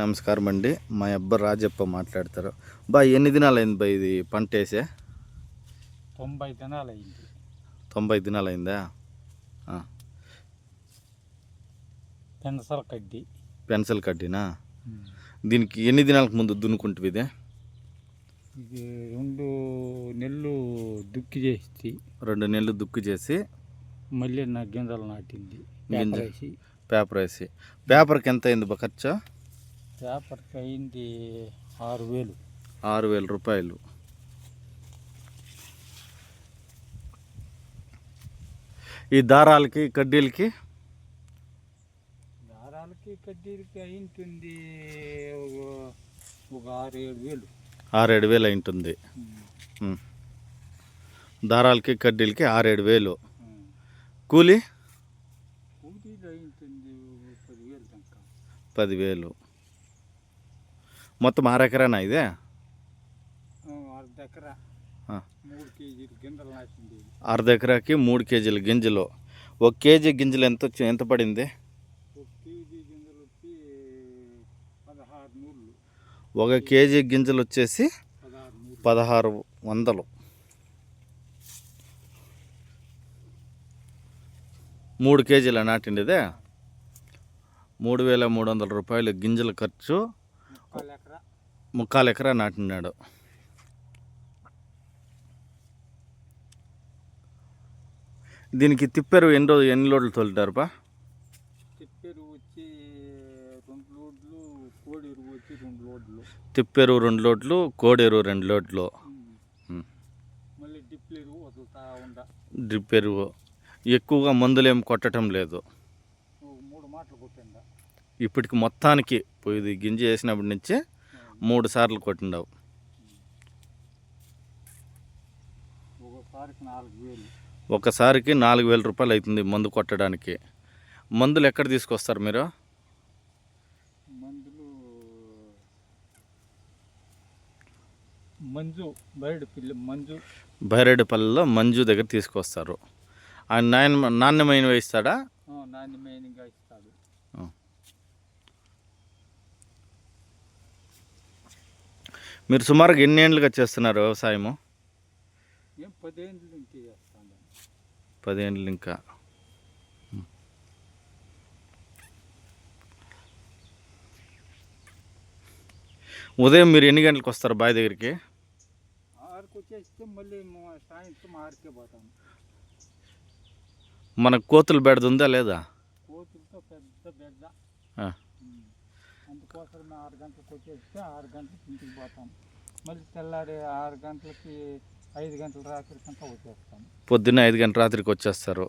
నమస్కారం అండి. మా అబ్బాయి రాజప్ప మాట్లాడతారు. ఎన్ని దినాలు అయింది ఇది పంట వేసే? 90 దినాలు అయింది. 90 దినాలు అయిందా? పెన్సిల్ కడ్డీనా? దీనికి ఎన్ని దినాలకు ముందు దున్నుకుంటుంది ఇది? ఇది 2 నెలలు దుక్కి చేసి 2 నెలలు దుక్కి చేసి మళ్ళీ గింజలు నాటింది. పేపర్ వేసి పేపర్కి ఎంత అయింది ఖర్చు? పేపర్కి అయింది 6,000. 6,000 రూపాయలు. ఈ దారాలకి కడ్డీలకి అయింటుంది ఒక 6,000-7,000. 6,000-7,000 అయింటుంది. దారాలకి కడ్డీలకి 6,000-7,000. కూలీ అయింటుంది 10,000. మొత్తం 6 ఎకరానా ఇదే? అర్ధ ఎకరా 3 కేజీలు గింజలు నాటింది. అర్ధ ఎకరాకి 3 కేజీల గింజలు. 1 కేజీ గింజలు ఎంత పడింది? 1 కేజీ గింజలు వచ్చి 1600. 1 కేజీ గింజలు వచ్చేసి 1600. 3 కేజీల నాటిండిదే 3,300 రూపాయలు గింజల ఖర్చు. 3/4 ఎకరా నాటినాడు. దీనికి తిప్పెరు ఎన్ని లోడ్లు తోలుతారు? తిప్పెరు వచ్చి 2 లోడ్లు, కోడి ఎరువు వచ్చి 2 లోడ్లు. తిప్పెరు 2 లోడ్లు, కోడి ఎరువు 2 లోడ్లు. మళ్ళీ డ్రిప్ ఎరువు వదులుతా ఉండ. డ్రిప్ ఎరువు ఎక్కువగా మందులు ఏం కొట్టడం లేదు. 3 మాటలు కొట్టిండ. ఇప్పటికి మొత్తానికి ఇది గింజ వేసినప్పటి నుంచి 3 సార్లు కొట్టిండావు. ఒకసారికి 4,000 రూపాయలు అవుతుంది మందు కొట్టడానికి. మందులు ఎక్కడ తీసుకొస్తారు మీరు? మందులు బైరెడ్డిపల్లిలో మంజు దగ్గర తీసుకొస్తారు. ఆయన నాణ్యమైనవి ఇస్తాడా? నాణ్యమైనగా ఇస్తాడు. మీరు సుమారుగా ఎన్ని ఏళ్ళుగా చేస్తున్నారు వ్యవసాయము? 10 ఏళ్ళ నుంచి చేస్తాను. 10 ఏళ్ళు ఇంకా. ఉదయం మీరు ఎన్ని గంటలకు వస్తారు బావి దగ్గరికి? 6కి వచ్చేస్తే మళ్ళీ సాయంత్రం 6కే పోతాను. మనకు కోతులు బెడద ఉందా లేదా? కోతులతో పెద్ద బెడ్డ. అందుకోసం 6 గంటలకు వచ్చేస్తే 6 గంటలకు ఇంటికి పోతాను. మళ్ళీ తెల్లారి 6 గంటలకి 5 గంటల రాత్రికంతా వచ్చేస్తాను. పొద్దున్న 5 గంటల రాత్రికి వచ్చేస్తారు.